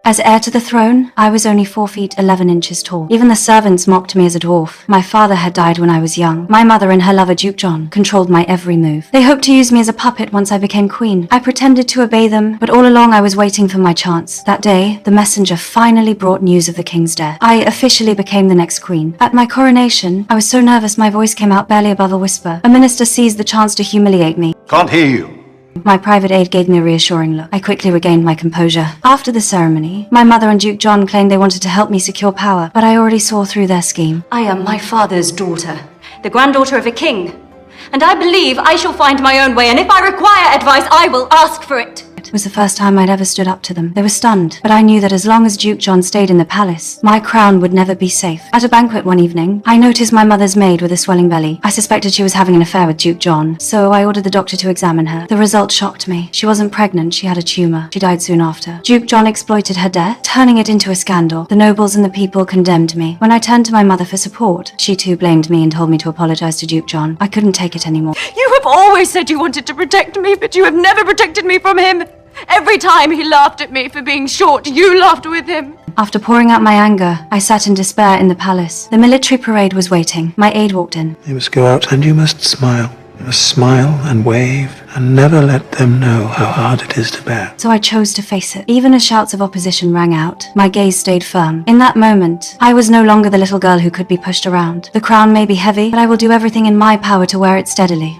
As heir to the throne, I was only 4 feet 11 inches tall. Even the servants mocked me as a dwarf. My father had died when I was young. My mother and her lover Duke John controlled my every move. They hoped to use me as a puppet once I became queen. I pretended to obey them, but all along I was waiting for my chance. That day, the messenger finally brought news of the king's death. I officially became the next queen. At my coronation, I was so nervous my voice came out barely above a whisper. A minister seized the chance to humiliate me. Can't hear you. My private aide gave me a reassuring look. I quickly regained my composure. After the ceremony, my mother and Duke John claimed they wanted to help me secure power, but I already saw through their scheme. I am my father's daughter, the granddaughter of a king, and I believe I shall find my own way, and if I require advice, I will ask for it. It was the first time I'd ever stood up to them. They were stunned, but I knew that as long as Duke John stayed in the palace, my crown would never be safe. At a banquet one evening, I noticed my mother's maid with a swelling belly. I suspected she was having an affair with Duke John, so I ordered the doctor to examine her. The result shocked me. She wasn't pregnant, she had a tumor. She died soon after. Duke John exploited her death, turning it into a scandal. The nobles and the people condemned me. When I turned to my mother for support, she too blamed me and told me to apologize to Duke John. I couldn't take it anymore. You have always said you wanted to protect me, but you have never protected me from him. Every time he laughed at me for being short, you laughed with him. After pouring out my anger, I sat in despair in the palace. The military parade was waiting. My aide walked in. You must go out and you must smile. You must smile and wave and never let them know how hard it is to bear. So I chose to face it. Even as shouts of opposition rang out, my gaze stayed firm. In that moment, I was no longer the little girl who could be pushed around. The crown may be heavy, but I will do everything in my power to wear it steadily.